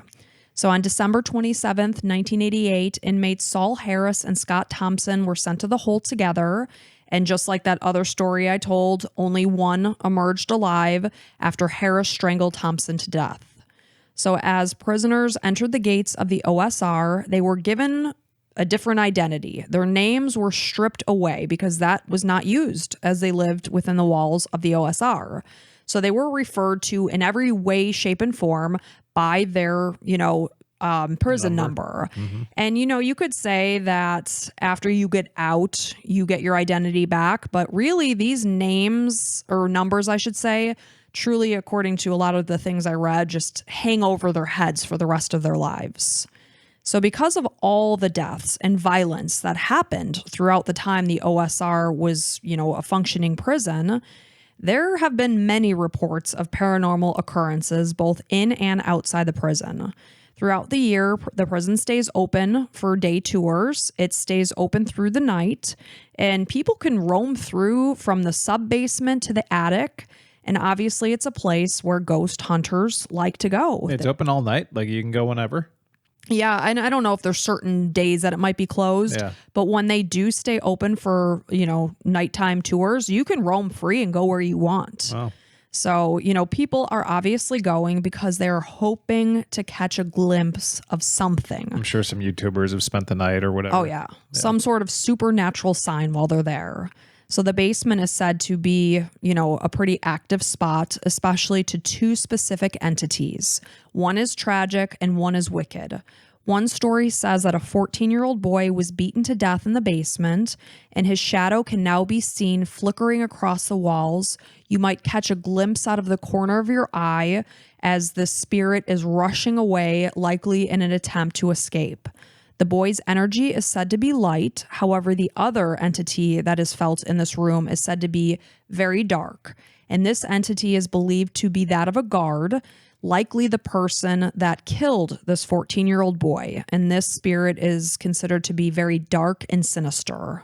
So on December 27th, 1988, inmates Saul Harris and Scott Thompson were sent to the hole together. And just like that other story I told, only one emerged alive after Harris strangled Thompson to death. So as prisoners entered the gates of the OSR, they were given a different identity. Their names were stripped away because that was not used as they lived within the walls of the OSR. So they were referred to in every way, shape, and form by their, prison number. Mm-hmm. And, you could say that after you get out, you get your identity back. But really, these names, or numbers, I should say, truly, according to a lot of the things I read, just hang over their heads for the rest of their lives. So because of all the deaths and violence that happened throughout the time the OSR was, a functioning prison, there have been many reports of paranormal occurrences both in and outside the prison. Throughout the year, the prison stays open for day tours. It stays open through the night, and people can roam through from the sub-basement to the attic. And obviously, it's a place where ghost hunters like to go. It's open all night. Like you can go whenever. Yeah, and I don't know if there's certain days that it might be closed, but when they do stay open for, nighttime tours, you can roam free and go where you want. Wow. So, people are obviously going because they're hoping to catch a glimpse of something. I'm sure some YouTubers have spent the night or whatever. Oh, yeah. Some sort of supernatural sign while they're there. So the basement is said to be, a pretty active spot, especially to two specific entities. One is tragic and one is wicked. One story says that a 14-year-old boy was beaten to death in the basement, and his shadow can now be seen flickering across the walls. You might catch a glimpse out of the corner of your eye as the spirit is rushing away, likely in an attempt to escape. The boy's energy is said to be light. However, the other entity that is felt in this room is said to be very dark. And this entity is believed to be that of a guard, likely the person that killed this 14-year-old boy. And this spirit is considered to be very dark and sinister.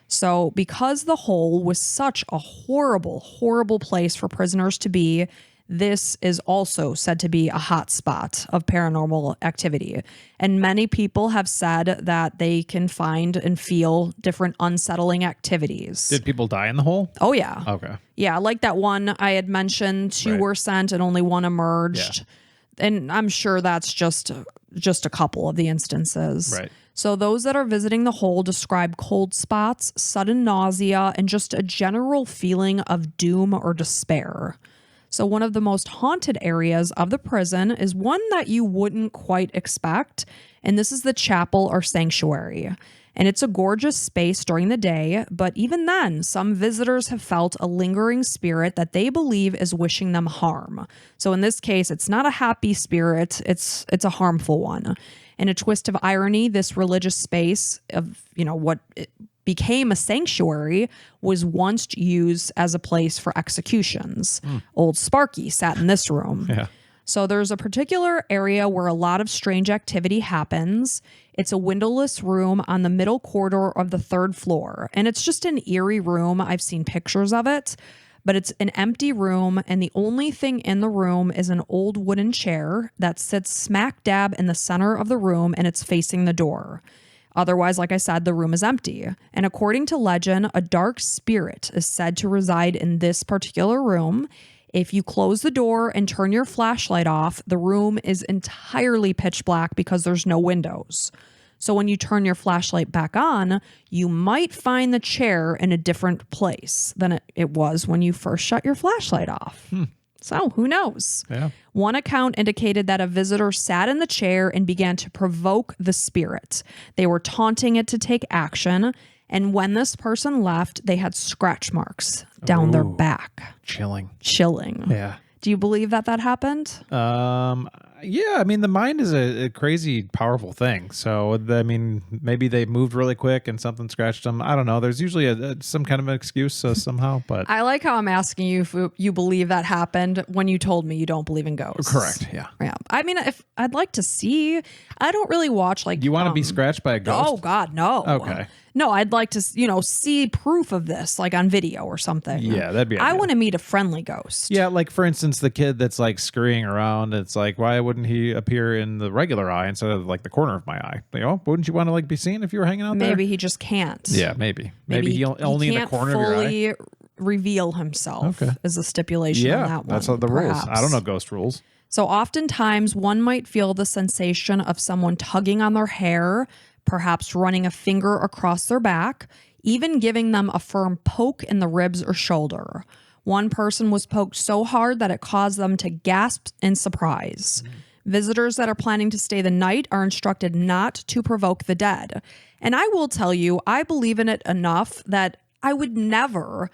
So because the hole was such a horrible, horrible place for prisoners to be, this is also said to be a hot spot of paranormal activity. And many people have said that they can find and feel different unsettling activities. Did people die in the hole? Oh, yeah. Okay. Yeah, like that one I had mentioned, two were sent and only one emerged. Yeah. And I'm sure that's just a couple of the instances. Right. So those that are visiting the hole describe cold spots, sudden nausea, and just a general feeling of doom or despair. So one of the most haunted areas of the prison is one that you wouldn't quite expect, and this is the chapel or sanctuary. And it's a gorgeous space during the day, but even then, some visitors have felt a lingering spirit that they believe is wishing them harm. So in this case, it's not a happy spirit, it's a harmful one. In a twist of irony, this religious space of, what it became a sanctuary was once used as a place for executions. Old Sparky sat in this room. Yeah. So there's a particular area where a lot of strange activity happens. It's a windowless room on the middle corridor of the third floor. And it's just an eerie room. I've seen pictures of it, but it's an empty room. And the only thing in the room is an old wooden chair that sits smack dab in the center of the room, and it's facing the door. Otherwise, like I said, the room is empty. And according to legend, a dark spirit is said to reside in this particular room. If you close the door and turn your flashlight off, the room is entirely pitch black because there's no windows. So when you turn your flashlight back on, you might find the chair in a different place than it was when you first shut your flashlight off. So who knows? Yeah. One account indicated that a visitor sat in the chair and began to provoke the spirit. They were taunting it to take action. And when this person left, they had scratch marks down their back. Chilling. Yeah. Do you believe that happened? Yeah, I mean, the mind is a crazy, powerful thing. So, I mean, maybe they moved really quick and something scratched them. I don't know. There's usually some kind of an excuse somehow, but... I like how I'm asking you if you believe that happened when you told me you don't believe in ghosts. Correct, yeah. Yeah. I mean, if I'd like to see, I don't really watch like... You want to be scratched by a ghost? Oh, God, no. Okay. No, I'd like to, see proof of this, like on video or something. Yeah, that'd be I ideal. want to meet a friendly ghost. Yeah, like for instance, the kid that's like scurrying around, it's like, why wouldn't he appear in the regular eye instead of like the corner of my eye? Like, oh, wouldn't you want to like be seen if you were hanging out there? Maybe he just can't. Yeah, maybe he only in the corner of your eye. He can't fully reveal himself is a stipulation on that one. That's the rules. Perhaps. I don't know ghost rules. So oftentimes one might feel the sensation of someone tugging on their hair, perhaps running a finger across their back, even giving them a firm poke in the ribs or shoulder. One person was poked so hard that it caused them to gasp in surprise. Visitors that are planning to stay the night are instructed not to provoke the dead. And I will tell you, I believe in it enough that I would never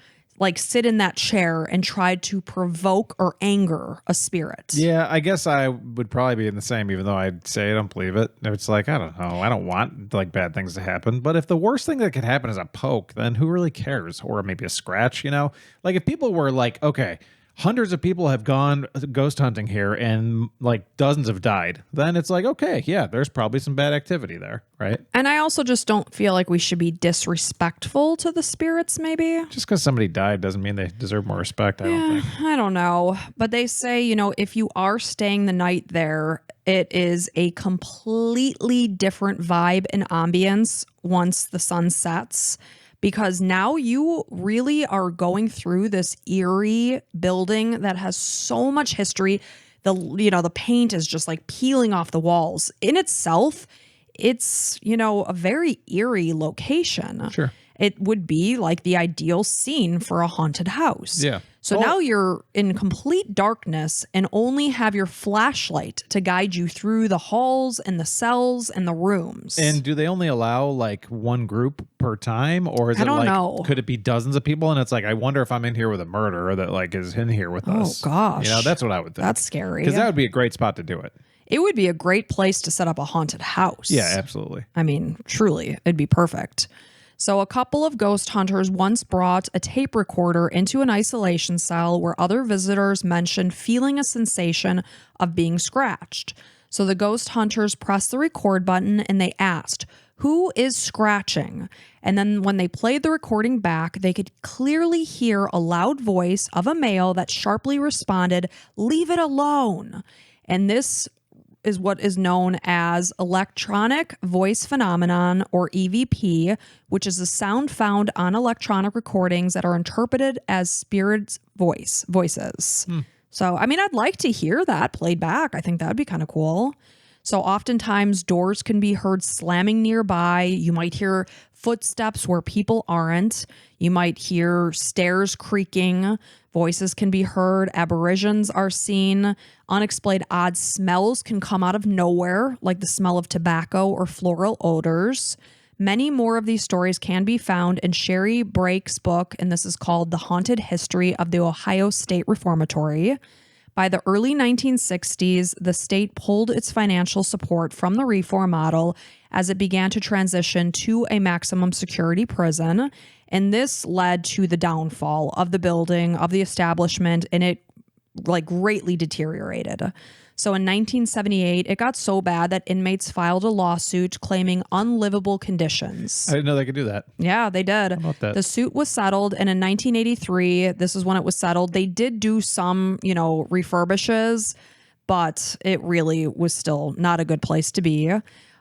sit in that chair and try to provoke or anger a spirit. Yeah, I guess I would probably be in the same, even though I'd say I don't believe it. It's like, I don't know. I don't want bad things to happen. But if the worst thing that could happen is a poke, then who really cares? Or maybe a scratch, Like if people were like, okay, hundreds of people have gone ghost hunting here and dozens have died, then it's like, okay, yeah, there's probably some bad activity there, right? And I also just don't feel like we should be disrespectful to the spirits, maybe. Just because somebody died doesn't mean they deserve more respect, I don't think. I don't know. But they say, if you are staying the night there, it is a completely different vibe and ambience once the sun sets. Because now you really are going through this eerie building that has so much history. The paint is just peeling off the walls. In itself, it's, a very eerie location. Sure. It would be the ideal scene for a haunted house. Yeah. So now you're in complete darkness and only have your flashlight to guide you through the halls and the cells and the rooms. And do they only allow one group per time, or is I don't know. Could it be dozens of people? And it's I wonder if I'm in here with a murderer that is in here with us. Oh gosh, that's what I would think. That's scary. Because that would be a great spot to do it. It would be a great place to set up a haunted house. Yeah, absolutely. I mean, truly, it'd be perfect. So a couple of ghost hunters once brought a tape recorder into an isolation cell where other visitors mentioned feeling a sensation of being scratched. So the ghost hunters pressed the record button and they asked, "Who is scratching?" And then when they played the recording back, they could clearly hear a loud voice of a male that sharply responded, "Leave it alone." And this is what is known as electronic voice phenomenon, or EVP, which is a sound found on electronic recordings that are interpreted as spirits' voices. So, I mean, I'd like to hear that played back. I think that'd be kind of cool. So oftentimes doors can be heard slamming nearby. You might hear footsteps where people aren't. You might hear stairs creaking. Voices can be heard. Apparitions are seen. Unexplained odd smells can come out of nowhere, like the smell of tobacco or floral odors. Many more of these stories can be found in Sherry Brake's book, and this is called The Haunted History of the Ohio State Reformatory. By the early 1960s, the state pulled its financial support from the reform model as it began to transition to a maximum security prison. And this led to the downfall of the building, of the establishment, and it greatly deteriorated. So in 1978, it got so bad that inmates filed a lawsuit claiming unlivable conditions. I didn't know they could do that. Yeah, they did. How about that? The suit was settled, and in 1983, this is when it was settled. They did do some, refurbishes, but it really was still not a good place to be.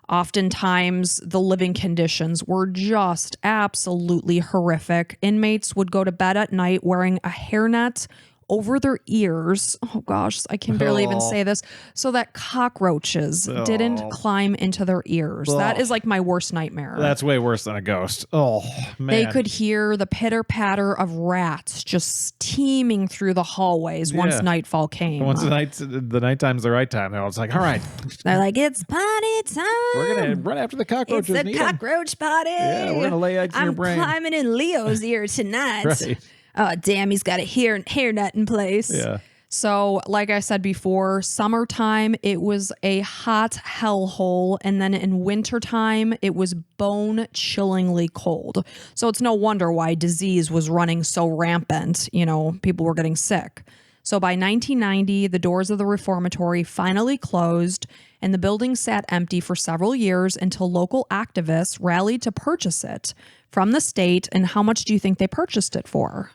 Oftentimes, the living conditions were just absolutely horrific. Inmates would go to bed at night wearing a hairnet over their ears. Oh gosh, I can barely even say this. So that cockroaches didn't climb into their ears. That is like my worst nightmare. That's way worse than a ghost. Oh, man. They could hear the pitter patter of rats just steaming through the hallways once nightfall came. Once the nighttime's the right time, they're all like, all right. They're like, it's party time. We're going to run after the cockroaches. It's the cockroach party. Yeah, we're going to lay eggs in your brain. I'm climbing in Leo's ear tonight. Right. Oh, damn, he's got a hair nut in place. Yeah. So, like I said before, summertime, it was a hot hellhole. And then in wintertime, it was bone-chillingly cold. So it's no wonder why disease was running so rampant. You know, people were getting sick. So by 1990, the doors of the reformatory finally closed, and the building sat empty for several years until local activists rallied to purchase it from the state. And how much do you think they purchased it for?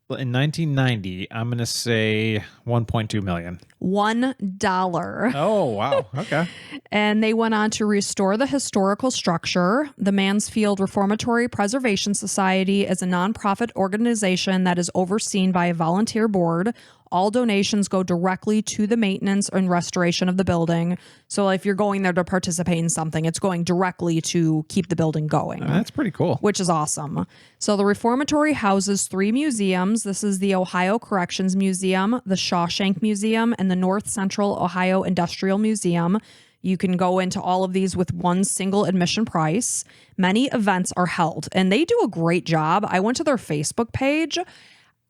In 1990, I'm going to say $1.2 million. $1. Oh, wow. Okay. And they went on to restore the historical structure. The Mansfield Reformatory Preservation Society is a nonprofit organization that is overseen by a volunteer board. All donations go directly to the maintenance and restoration of the building. So if you're going there to participate in something, it's going directly to keep the building going. That's pretty cool. Which is awesome. So the reformatory houses 3 museums. This is the Ohio Corrections Museum, the Shawshank Museum, and the North Central Ohio Industrial Museum. You can go into all of these with one single admission price. Many events are held, and they do a great job. I went to their Facebook page.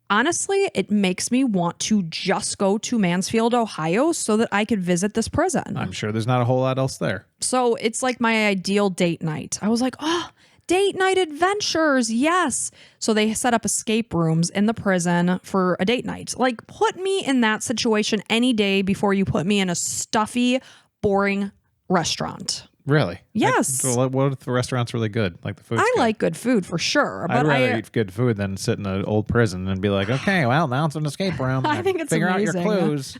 Honestly, it makes me want to just go to Mansfield, Ohio so that I could visit this prison. I'm sure there's not a whole lot else there. So it's like my ideal date night. I was like, oh, date night adventures. Yes. So they set up escape rooms in the prison for a date night. Like, put me in that situation any day before you put me in a stuffy, boring restaurant. Really? Yes. What if the restaurant's really good? Like the food? I like good food for sure. But I'd rather eat good food than sit in an old prison and be like, okay, well, now it's an escape room. I think it's figure amazing. out your clues.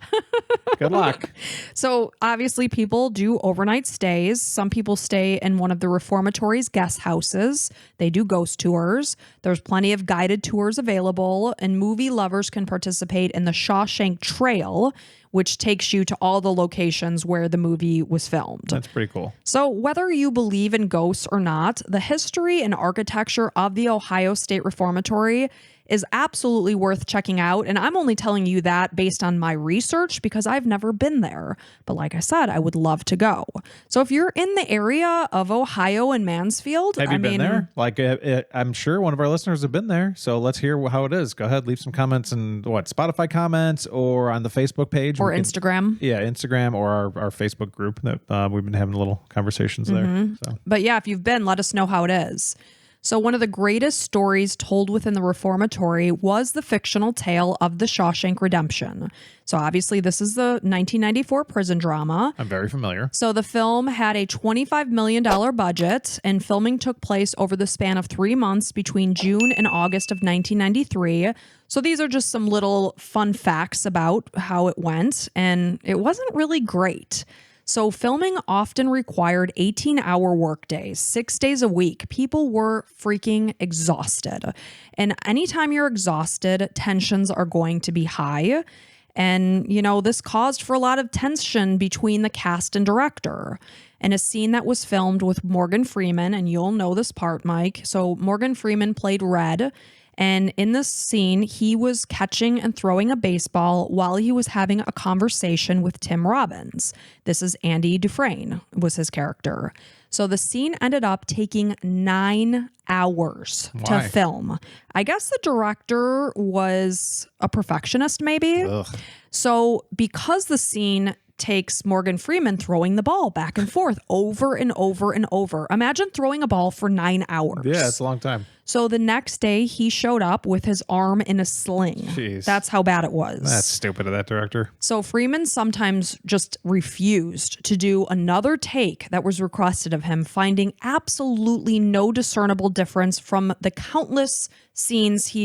Good luck. So obviously people do overnight stays. Some people stay in one of the reformatory's guest houses. They do ghost tours. There's plenty of guided tours available, and movie lovers can participate in the Shawshank Trail, which takes you to all the locations where the movie was filmed. That's pretty cool. So whether you believe in ghosts or not, the history and architecture of the Ohio State Reformatory is absolutely worth checking out. And I'm only telling you that based on my research because I've never been there. But like I said, I would love to go. So if you're in the area of Ohio and Mansfield, have you been there? Like, I'm sure one of our listeners have been there. So let's hear how it is. Go ahead, leave some comments in Spotify comments or on the Facebook page. Or Instagram. Instagram or our Facebook group that we've been having little conversations there. So. But yeah, if you've been, let us know how it is. So one of the greatest stories told within the reformatory was the fictional tale of the Shawshank Redemption. So obviously this is the 1994 prison drama. I'm very familiar. So the film had a $25 million budget, and filming took place over the span of 3 months between June and August of 1993. So these are just some little fun facts about how it went, and it wasn't really great. So filming often required 18-hour workdays, 6 days a week. People were freaking exhausted. And anytime you're exhausted, tensions are going to be high. And, this caused for a lot of tension between the cast and director. And a scene that was filmed with Morgan Freeman, and you'll know this part, Mike. So Morgan Freeman played Red. And in this scene, he was catching and throwing a baseball while he was having a conversation with Tim Robbins. This is Andy Dufresne was his character. So the scene ended up taking 9 hours to film. I guess the director was a perfectionist, maybe. Ugh. So because the scene takes Morgan Freeman throwing the ball back and forth over and over and over. Imagine throwing a ball for 9 hours. Yeah, it's a long time. So the next day he showed up with his arm in a sling. Jeez. That's how bad it was. That's stupid of that director. So Freeman sometimes just refused to do another take that was requested of him, finding absolutely no discernible difference from the countless scenes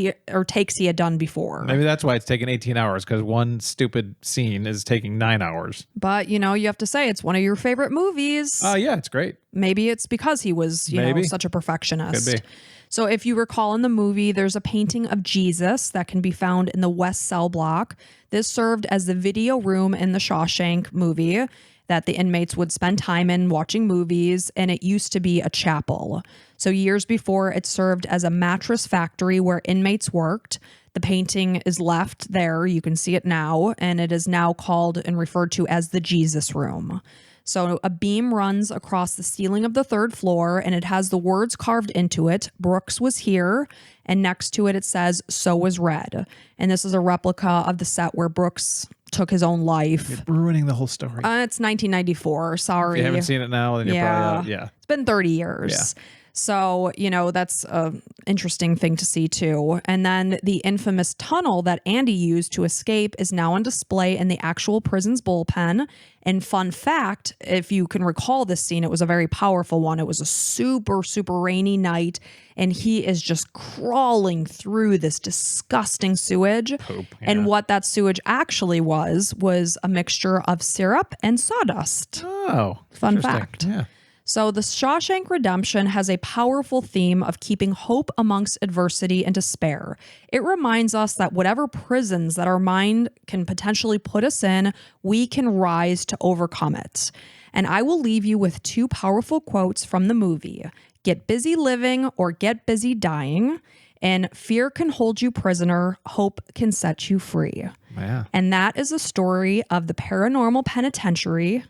takes he had done before. Maybe that's why it's taking 18 hours, because one stupid scene is taking 9 hours. But, you have to say it's one of your favorite movies. Yeah, it's great. Maybe it's because he was, you know, such a perfectionist. Could be. So if you recall in the movie, there's a painting of Jesus that can be found in the West Cell Block. This served as the video room in the Shawshank movie that the inmates would spend time in watching movies, and it used to be a chapel. So years before, it served as a mattress factory where inmates worked. The painting is left there. You can see it now, and it is now called and referred to as the Jesus Room. So a beam runs across the ceiling of the third floor, and it has the words carved into it. Brooks was here, and next to it, it says, so was Red. And this is a replica of the set where Brooks took his own life. You're ruining the whole story. It's 1994. Sorry. If you haven't seen it now, then you're probably out. Yeah. It's been 30 years. Yeah. So, you know, that's an interesting thing to see too. And then the infamous tunnel that Andy used to escape is now on display in the actual prison's bullpen. And fun fact, if you can recall this scene, it was a very powerful one. It was a super, super rainy night, and he is just crawling through this disgusting sewage. Poop, And what that sewage actually was a mixture of syrup and sawdust. Oh, Fun interesting. fact. Yeah. So the Shawshank Redemption has a powerful theme of keeping hope amongst adversity and despair. It reminds us that whatever prisons that our mind can potentially put us in, we can rise to overcome it. And I will leave you with two powerful quotes from the movie. Get busy living or get busy dying. And fear can hold you prisoner. Hope can set you free. Yeah. And that is a story of the Paranormal Penitentiary.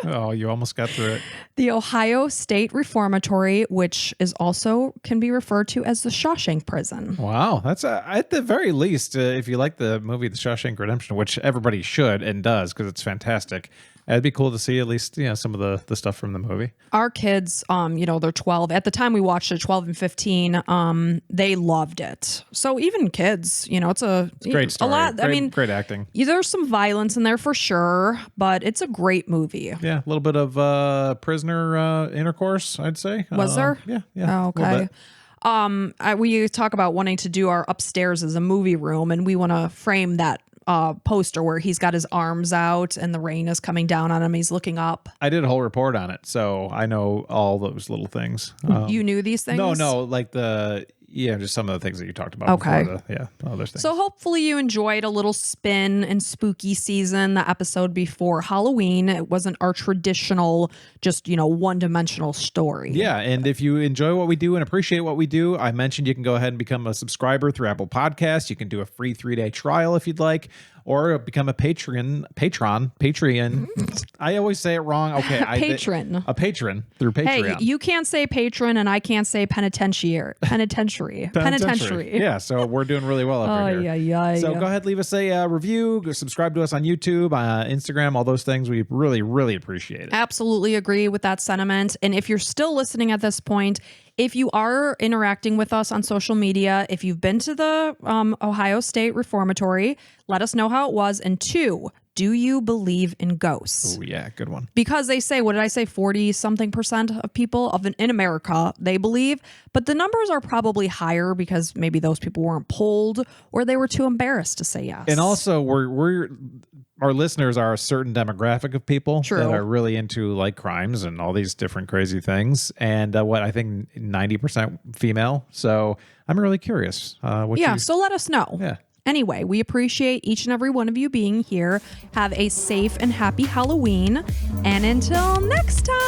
Oh, you almost got through it. The Ohio State Reformatory, which is also can be referred to as the Shawshank Prison. Wow. That's at the very least, if you like the movie The Shawshank Redemption, which everybody should and does because it's fantastic. It'd be cool to see at least, you know, some of the stuff from the movie. Our kids, you know, they're 12. At the time we watched it, 12 and 15, they loved it. So even kids, you know, it's a Great story. A lot. Great acting. There's some violence in there for sure, but it's a great movie. Yeah, a little bit of prisoner intercourse, I'd say. Was there? Yeah. Oh, okay. We talk about wanting to do our upstairs as a movie room, and we want to frame that poster where he's got his arms out and the rain is coming down on him. He's looking up. I did a whole report on it, so I know all those little things. You knew these things? No, like just some of the things that you talked about. Okay. Before other things. So hopefully you enjoyed a little spin in spooky season, the episode before Halloween. It wasn't our traditional, just, you know, one-dimensional story. Yeah, and if you enjoy what we do and appreciate what we do, I mentioned you can go ahead and become a subscriber through Apple Podcasts. You can do a free 3-day trial if you'd like, or become a patron. I always say it wrong. Okay, a patron through Patreon. Hey, you can't say patron, and I can't say penitentiary. Yeah, so we're doing really well over here. So go ahead, leave us a review. Go subscribe to us on YouTube, Instagram, all those things. We really, really appreciate it. Absolutely agree with that sentiment. And if you're still listening at this point, if you are interacting with us on social media, if you've been to the Ohio State Reformatory, let us know how it was. And 2, do you believe in ghosts? Oh, yeah, good one. Because they say, what did I say, 40-something% of people in America, they believe. But the numbers are probably higher because maybe those people weren't polled or they were too embarrassed to say yes. And also, our listeners are a certain demographic of people that are really into like crimes and all these different crazy things. And I think 90% female. So I'm really curious. So let us know. Yeah. Anyway, we appreciate each and every one of you being here. Have a safe and happy Halloween. And until next time.